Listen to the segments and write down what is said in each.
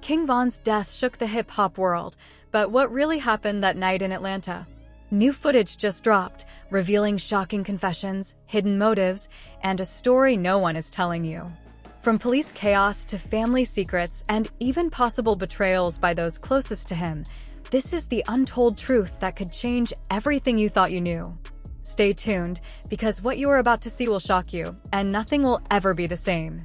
King Von's death shook the hip-hop world, but what really happened that night in Atlanta? New footage just dropped, revealing shocking confessions, hidden motives, and a story no one is telling you. From police chaos to family secrets and even possible betrayals by those closest to him, this is the untold truth that could change everything you thought you knew. Stay tuned, because what you are about to see will shock you, and nothing will ever be the same.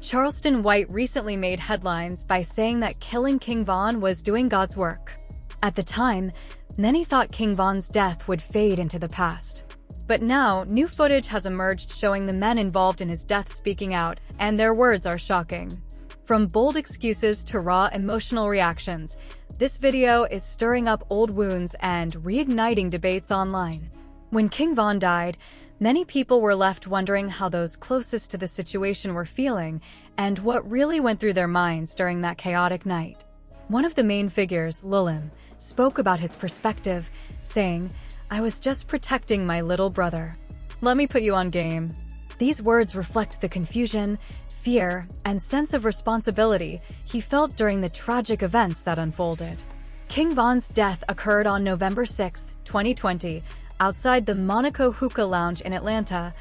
Charleston White recently made headlines by saying that killing King Von was doing God's work. At the time, many thought King Von's death would fade into the past. But now, new footage has emerged showing the men involved in his death speaking out, and their words are shocking. From bold excuses to raw emotional reactions, this video is stirring up old wounds and reigniting debates online. When King Von died, many people were left wondering how those closest to the situation were feeling and what really went through their minds during that chaotic night. One of the main figures, Lulim, spoke about his perspective, saying, "I was just protecting my little brother. Let me put you on game." These words reflect the confusion, fear, and sense of responsibility he felt during the tragic events that unfolded. King Von's death occurred on November 6, 2020, outside the Monaco Hookah Lounge in Atlanta,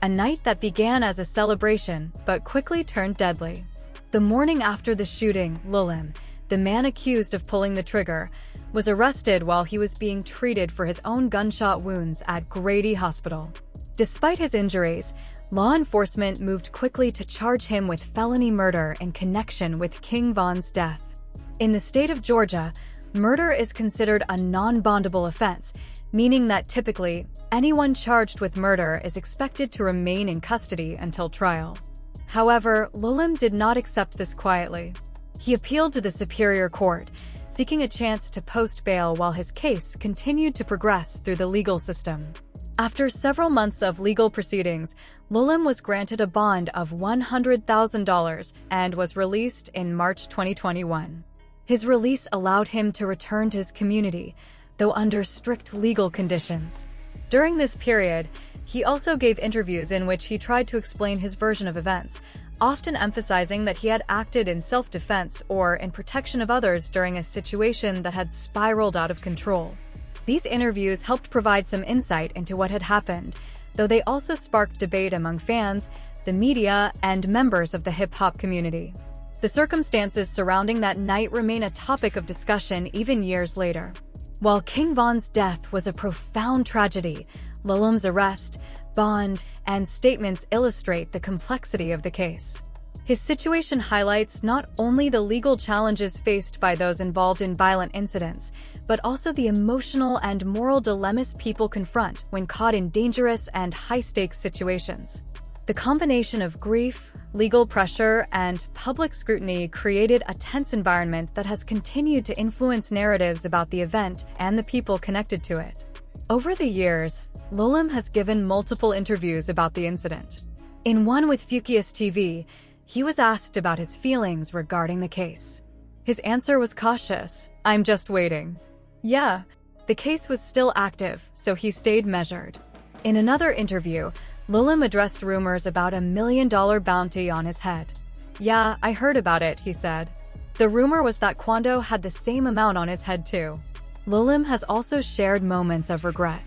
a night that began as a celebration but quickly turned deadly. The morning after the shooting, Lulim, the man accused of pulling the trigger, was arrested while he was being treated for his own gunshot wounds at Grady Hospital. Despite his injuries, law enforcement moved quickly to charge him with felony murder in connection with King Von's death. In the state of Georgia, murder is considered a non-bondable offense, meaning that typically, anyone charged with murder is expected to remain in custody until trial. However, Lulim did not accept this quietly. He appealed to the Superior Court, seeking a chance to post bail while his case continued to progress through the legal system. After several months of legal proceedings, Lulim was granted a bond of $100,000 and was released in March 2021. His release allowed him to return to his community, though under strict legal conditions. During this period, he also gave interviews in which he tried to explain his version of events, often emphasizing that he had acted in self-defense or in protection of others during a situation that had spiraled out of control. These interviews helped provide some insight into what had happened, though they also sparked debate among fans, the media, and members of the hip-hop community. The circumstances surrounding that night remain a topic of discussion even years later. While King Von's death was a profound tragedy, Lulim's arrest, bond, and statements illustrate the complexity of the case. His situation highlights not only the legal challenges faced by those involved in violent incidents, but also the emotional and moral dilemmas people confront when caught in dangerous and high-stakes situations. The combination of grief, legal pressure, and public scrutiny created a tense environment that has continued to influence narratives about the event and the people connected to it. Over the years, Lulim has given multiple interviews about the incident. In one with Fukius TV, he was asked about his feelings regarding the case. His answer was cautious, "I'm just waiting." Yeah, the case was still active, so he stayed measured. In another interview, Lulim addressed rumors about $1 million bounty on his head. "Yeah, I heard about it," he said. The rumor was that Quando had the same amount on his head too. Lulim has also shared moments of regret.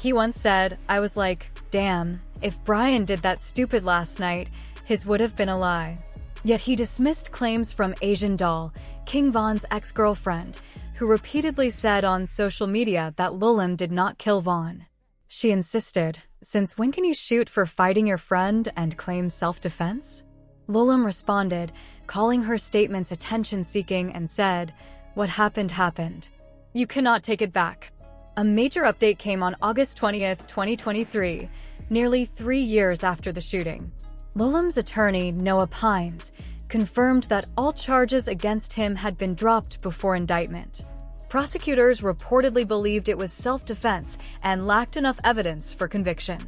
He once said, "I was like, damn, if Brian did that stupid last night, his would have been a lie." Yet he dismissed claims from Asian Doll, King Von's ex-girlfriend, who repeatedly said on social media that Lulim did not kill Von. She insisted, "Since when can you shoot for fighting your friend and claim self-defense?" Lulim responded, calling her statements attention-seeking, and said, "What happened happened. You cannot take it back." A major update came on August 20th, 2023, nearly 3 years after the shooting. Lulim's attorney, Noah Pines, confirmed that all charges against him had been dropped before indictment. Prosecutors reportedly believed it was self-defense and lacked enough evidence for conviction.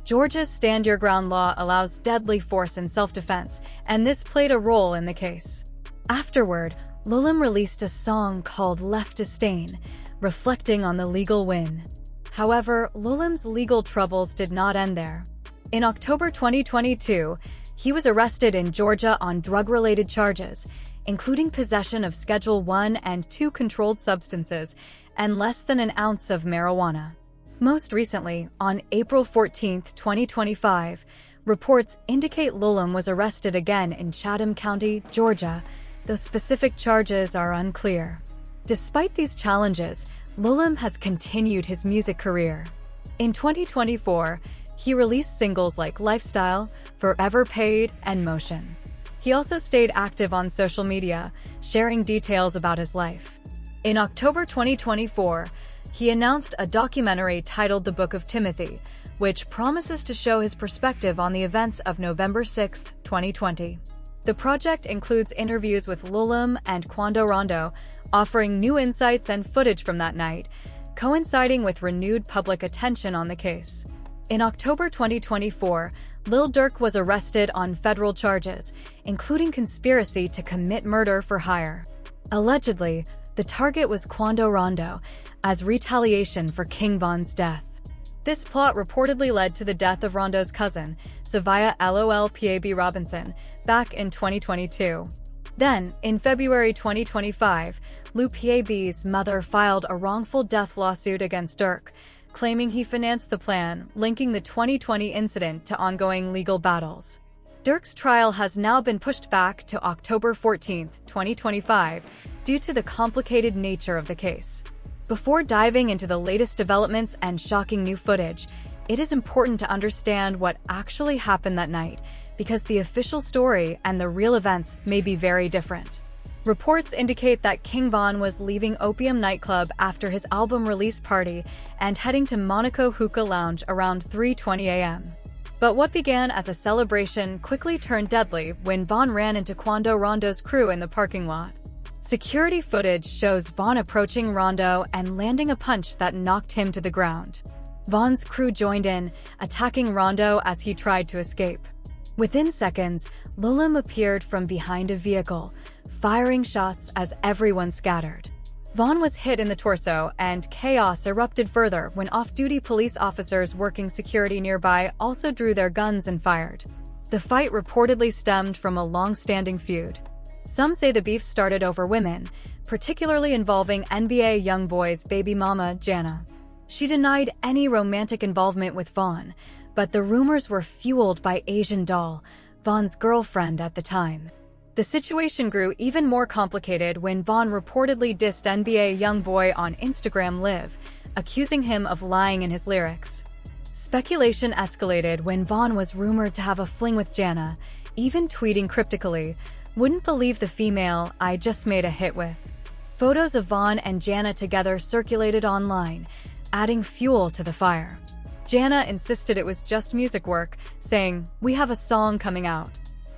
Georgia's Stand Your Ground law allows deadly force in self-defense, and this played a role in the case. Afterward, Lulim released a song called Left to Stain, reflecting on the legal win. However, Lulim's legal troubles did not end there. In October 2022, he was arrested in Georgia on drug-related charges, including possession of Schedule 1 and 2 controlled substances and less than an ounce of marijuana. Most recently, on April 14, 2025, reports indicate Lulem was arrested again in Chatham County, Georgia, though specific charges are unclear. Despite these challenges, Lulem has continued his music career. In 2024, he released singles like Lifestyle, Forever Paid, and Motion. He also stayed active on social media, sharing details about his life. In October 2024, he announced a documentary titled The Book of Timothy, which promises to show his perspective on the events of November 6, 2020. The project includes interviews with Lulem and Quando Rondo, offering new insights and footage from that night, coinciding with renewed public attention on the case. In October 2024, Lil Durk was arrested on federal charges, including conspiracy to commit murder for hire. Allegedly, the target was Quando Rondo, as retaliation for King Von's death. This plot reportedly led to the death of Rondo's cousin, Savia LOLPAB Robinson, back in 2022. Then, in February 2025, Lou PAB's mother filed a wrongful death lawsuit against Durk, claiming he financed the plan, linking the 2020 incident to ongoing legal battles. Durk's trial has now been pushed back to October 14, 2025, due to the complicated nature of the case. Before diving into the latest developments and shocking new footage, it is important to understand what actually happened that night, because the official story and the real events may be very different. Reports indicate that King Von was leaving Opium nightclub after his album release party and heading to Monaco Hookah Lounge around 3:20 a.m. But what began as a celebration quickly turned deadly when Von ran into Quando Rondo's crew in the parking lot. Security footage shows Von approaching Rondo and landing a punch that knocked him to the ground. Von's crew joined in, attacking Rondo as he tried to escape. Within seconds, Lulem appeared from behind a vehicle, firing shots as everyone scattered. Von was hit in the torso, and chaos erupted further when off-duty police officers working security nearby also drew their guns and fired. The fight reportedly stemmed from a long-standing feud. Some say the beef started over women, particularly involving NBA YoungBoy's baby mama, Jana. She denied any romantic involvement with Von, but the rumors were fueled by Asian Doll, Von's girlfriend at the time. The situation grew even more complicated when Von reportedly dissed NBA YoungBoy on Instagram Live, accusing him of lying in his lyrics. Speculation escalated when Von was rumored to have a fling with Jana, even tweeting cryptically, "Wouldn't believe the female I just made a hit with." Photos of Von and Jana together circulated online, adding fuel to the fire. Jana insisted it was just music work, saying, "We have a song coming out.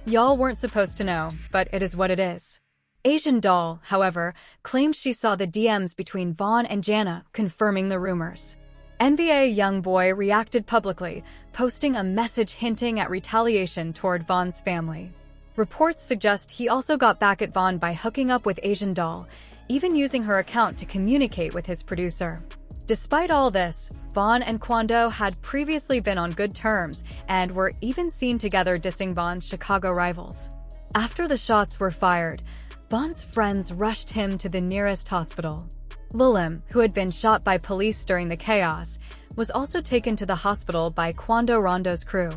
Y'all weren't supposed to know, but it is what it is." Asian Doll, however, claimed she saw the DMs between Von and Jana, confirming the rumors. NBA YoungBoy reacted publicly, posting a message hinting at retaliation toward Von's family. Reports suggest he also got back at Von by hooking up with Asian Doll, even using her account to communicate with his producer. Despite all this, Von and Quando had previously been on good terms and were even seen together dissing Von's Chicago rivals. After the shots were fired, Von's friends rushed him to the nearest hospital. Lulem, who had been shot by police during the chaos, was also taken to the hospital by Quando Rondo's crew.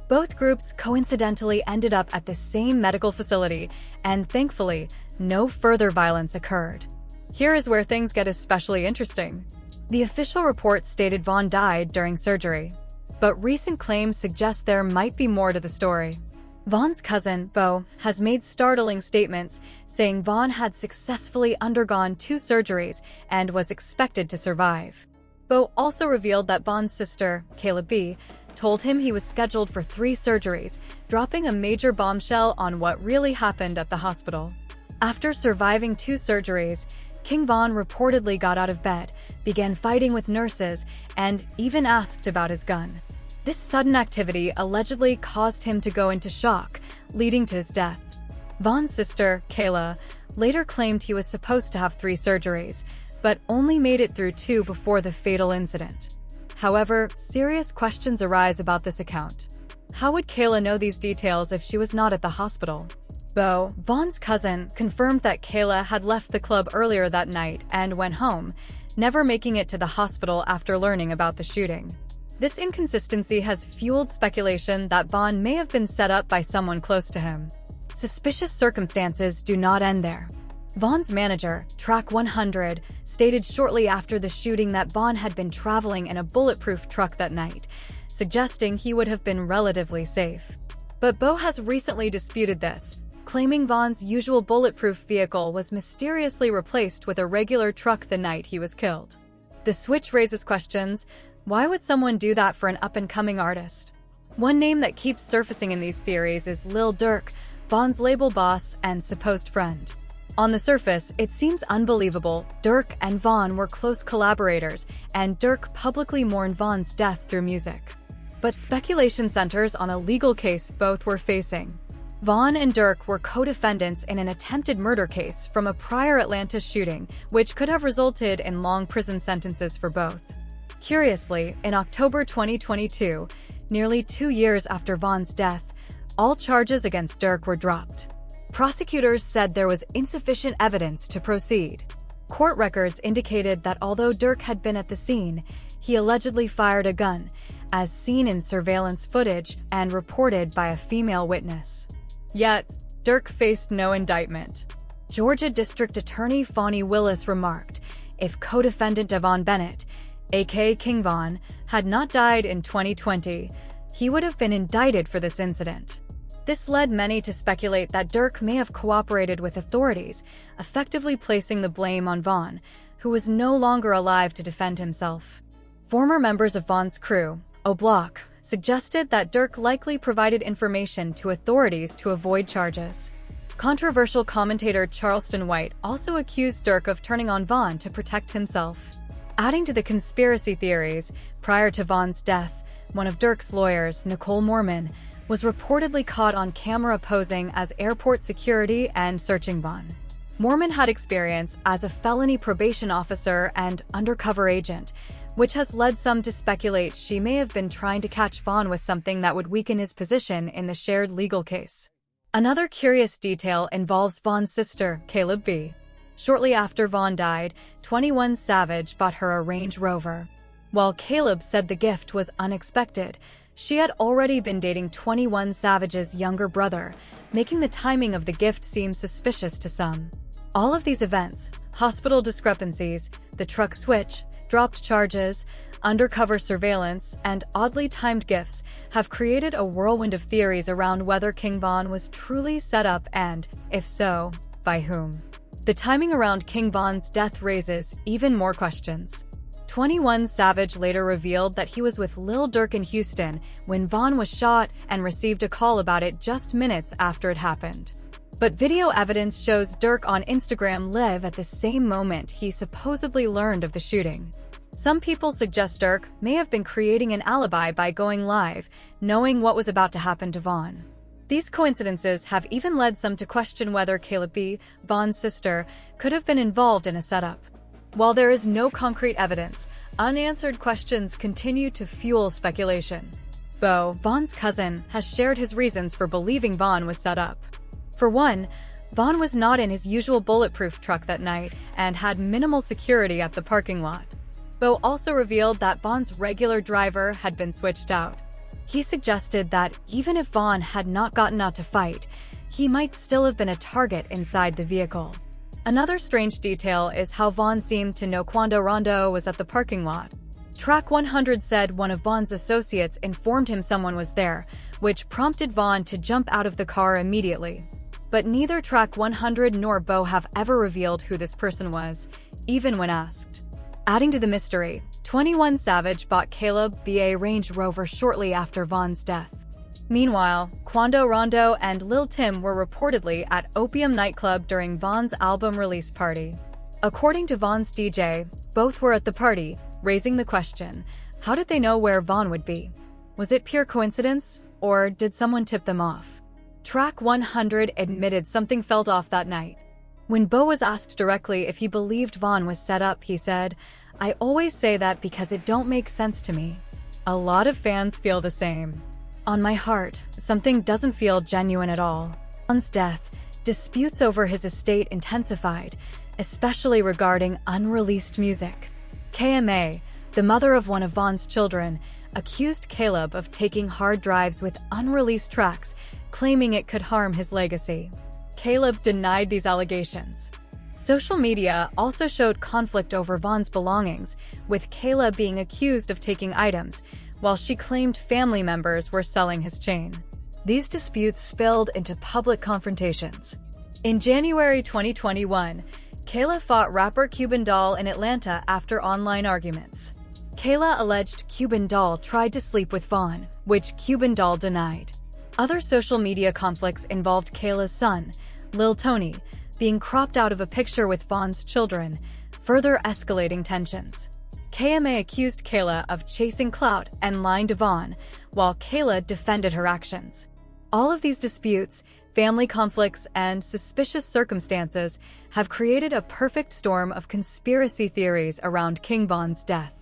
Both groups coincidentally ended up at the same medical facility, and thankfully, no further violence occurred. Here is where things get especially interesting. The official report stated Von died during surgery, but recent claims suggest there might be more to the story. Von's cousin, Bo, has made startling statements, saying Von had successfully undergone 2 surgeries and was expected to survive. Bo also revealed that Von's sister, Kayla B., told him he was scheduled for 3 surgeries, dropping a major bombshell on what really happened at the hospital. After surviving 2 surgeries, King Von reportedly got out of bed, began fighting with nurses, and even asked about his gun. This sudden activity allegedly caused him to go into shock, leading to his death. Von's sister, Kayla, later claimed he was supposed to have 3 surgeries, but only made it through 2 before the fatal incident. However, serious questions arise about this account. How would Kayla know these details if she was not at the hospital? Bo, Vaughn's cousin, confirmed that Kayla had left the club earlier that night and went home, never making it to the hospital after learning about the shooting. This inconsistency has fueled speculation that Vaughn may have been set up by someone close to him. Suspicious circumstances do not end there. Vaughn's manager, Track 100, stated shortly after the shooting that Vaughn had been traveling in a bulletproof truck that night, suggesting he would have been relatively safe. But Bo has recently disputed this, claiming Vaughn's usual bulletproof vehicle was mysteriously replaced with a regular truck the night he was killed. The switch raises questions. Why would someone do that for an up-and-coming artist? One name that keeps surfacing in these theories is Lil Durk, Vaughn's label boss and supposed friend. On the surface, it seems unbelievable. Durk and Vaughn were close collaborators, and Durk publicly mourned Vaughn's death through music. But speculation centers on a legal case both were facing. Vaughn and Durk were co-defendants in an attempted murder case from a prior Atlanta shooting, which could have resulted in long prison sentences for both. Curiously, in October 2022, nearly 2 years after Vaughn's death, all charges against Durk were dropped. Prosecutors said there was insufficient evidence to proceed. Court records indicated that although Durk had been at the scene, he allegedly fired a gun, as seen in surveillance footage and reported by a female witness. Yet, Durk faced no indictment. Georgia District Attorney Fani Willis remarked, if co-defendant Devon Bennett, aka King Von, had not died in 2020, he would have been indicted for this incident. This led many to speculate that Durk may have cooperated with authorities, effectively placing the blame on Vaughn, who was no longer alive to defend himself. Former members of Vaughn's crew, O'Block, suggested that Durk likely provided information to authorities to avoid charges. Controversial commentator Charleston White also accused Durk of turning on Vaughn to protect himself. Adding to the conspiracy theories, prior to Vaughn's death, one of Durk's lawyers, Nicole Mormon, was reportedly caught on camera posing as airport security and searching Vaughn. Mormon had experience as a felony probation officer and undercover agent, which has led some to speculate she may have been trying to catch Vaughn with something that would weaken his position in the shared legal case. Another curious detail involves Vaughn's sister, Caleb B. Shortly after Vaughn died, 21 Savage bought her a Range Rover. While Caleb said the gift was unexpected, she had already been dating 21 Savage's younger brother, making the timing of the gift seem suspicious to some. All of these events, hospital discrepancies, the truck switch, dropped charges, undercover surveillance, and oddly timed gifts have created a whirlwind of theories around whether King Von was truly set up and, if so, by whom. The timing around King Von's death raises even more questions. 21 Savage later revealed that he was with Lil Durk in Houston when Vaughn was shot and received a call about it just minutes after it happened. But video evidence shows Durk on Instagram Live at the same moment he supposedly learned of the shooting. Some people suggest Durk may have been creating an alibi by going live, knowing what was about to happen to Vaughn. These coincidences have even led some to question whether Caleb B., Vaughn's sister, could have been involved in a setup. While there is no concrete evidence, unanswered questions continue to fuel speculation. Bo, Vaughn's cousin, has shared his reasons for believing Vaughn was set up. For one, Vaughn was not in his usual bulletproof truck that night and had minimal security at the parking lot. Bo also revealed that Vaughn's regular driver had been switched out. He suggested that even if Vaughn had not gotten out to fight, he might still have been a target inside the vehicle. Another strange detail is how Vaughn seemed to know Quando Rondo was at the parking lot. Track 100 said one of Vaughn's associates informed him someone was there, which prompted Vaughn to jump out of the car immediately. But neither Track 100 nor Bo have ever revealed who this person was, even when asked. Adding to the mystery, 21 Savage bought Caleb B. a Range Rover shortly after Vaughn's death. Meanwhile, Quando Rondo and Lil Tim were reportedly at Opium nightclub during Vaughn's album release party. According to Vaughn's DJ, both were at the party, raising the question, how did they know where Vaughn would be? Was it pure coincidence, or did someone tip them off? Track 100 admitted something felt off that night. When Bo was asked directly if he believed Vaughn was set up, he said, "I always say that because it don't make sense to me. A lot of fans feel the same. On my heart, something doesn't feel genuine at all." Vaughn's death Disputes over his estate intensified, especially regarding unreleased music. KMA, the mother of one of Vaughn's children, accused Caleb of taking hard drives with unreleased tracks, claiming it could harm his legacy. Caleb denied these allegations. Social media also showed conflict over Vaughn's belongings, with Caleb being accused of taking items, while she claimed family members were selling his chain. These disputes spilled into public confrontations. In January 2021, Kayla fought rapper Cuban Doll in Atlanta after online arguments. Kayla alleged Cuban Doll tried to sleep with Vaughn, which Cuban Doll denied. Other social media conflicts involved Kayla's son, Lil Tony, being cropped out of a picture with Vaughn's children, further escalating tensions. KMA accused Kayla of chasing clout and lying to Vaughn, while Kayla defended her actions. All of these disputes, family conflicts, and suspicious circumstances have created a perfect storm of conspiracy theories around King Von's death.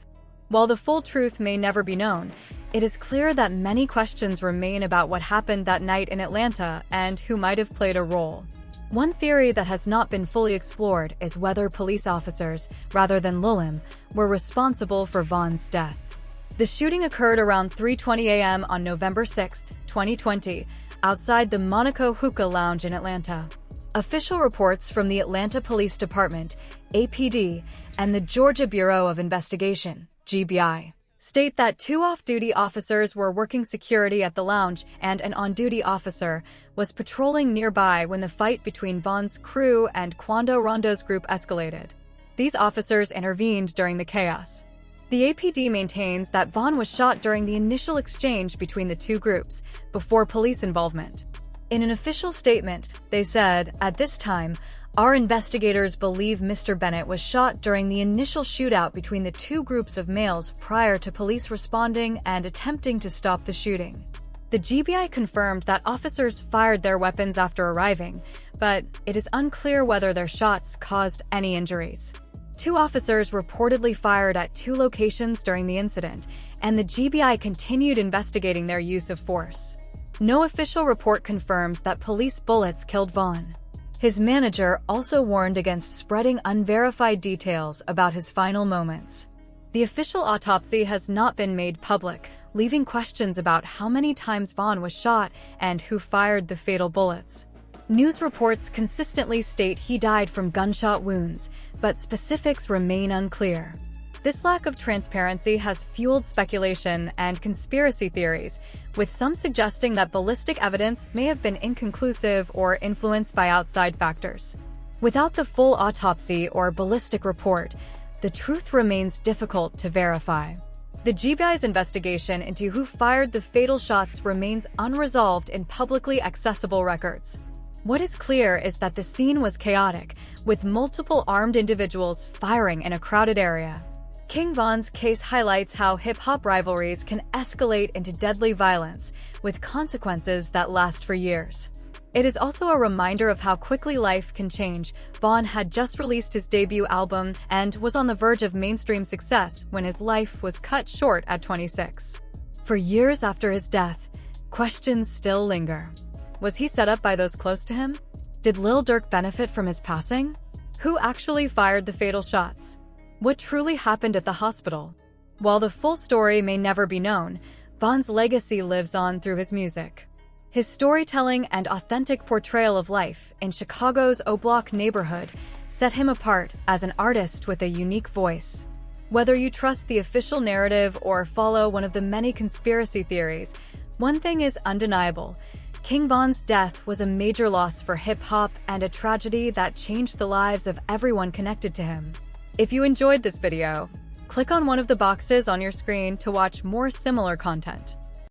While the full truth may never be known, it is clear that many questions remain about what happened that night in Atlanta and who might have played a role. One theory that has not been fully explored is whether police officers, rather than Lulim, were responsible for Vaughn's death. The shooting occurred around 3:20 a.m. on November 6, 2020, outside the Monaco Hookah Lounge in Atlanta. Official reports from the Atlanta Police Department, APD, and the Georgia Bureau of Investigation, GBI, state that two off-duty officers were working security at the lounge and an on-duty officer was patrolling nearby when the fight between Vaughn's crew and Quando Rondo's group escalated. These officers intervened during the chaos. The APD maintains that Vaughn was shot during the initial exchange between the two groups, before police involvement. In an official statement, they said, "At this time, our investigators believe Mr. Bennett was shot during the initial shootout between the two groups of males prior to police responding and attempting to stop the shooting." The GBI confirmed that officers fired their weapons after arriving, but it is unclear whether their shots caused any injuries. Two officers reportedly fired at two locations during the incident, and the GBI continued investigating their use of force. No official report confirms that police bullets killed Vaughn. His manager also warned against spreading unverified details about his final moments. The official autopsy has not been made public, leaving questions about how many times Vaughn was shot and who fired the fatal bullets. News reports consistently state he died from gunshot wounds, but specifics remain unclear. This lack of transparency has fueled speculation and conspiracy theories, with some suggesting that ballistic evidence may have been inconclusive or influenced by outside factors. Without the full autopsy or ballistic report, the truth remains difficult to verify. The GBI's investigation into who fired the fatal shots remains unresolved in publicly accessible records. What is clear is that the scene was chaotic, with multiple armed individuals firing in a crowded area. King Von's case highlights how hip-hop rivalries can escalate into deadly violence, with consequences that last for years. It is also a reminder of how quickly life can change. Vaughn had just released his debut album and was on the verge of mainstream success when his life was cut short at 26. For years after his death, questions still linger. Was he set up by those close to him? Did Lil Durk benefit from his passing? Who actually fired the fatal shots? What truly happened at the hospital? While the full story may never be known, Vaughn's legacy lives on through his music. His storytelling and authentic portrayal of life in Chicago's O-Block neighborhood set him apart as an artist with a unique voice. Whether you trust the official narrative or follow one of the many conspiracy theories, one thing is undeniable. King Von's death was a major loss for hip-hop and a tragedy that changed the lives of everyone connected to him. If you enjoyed this video, click on one of the boxes on your screen to watch more similar content.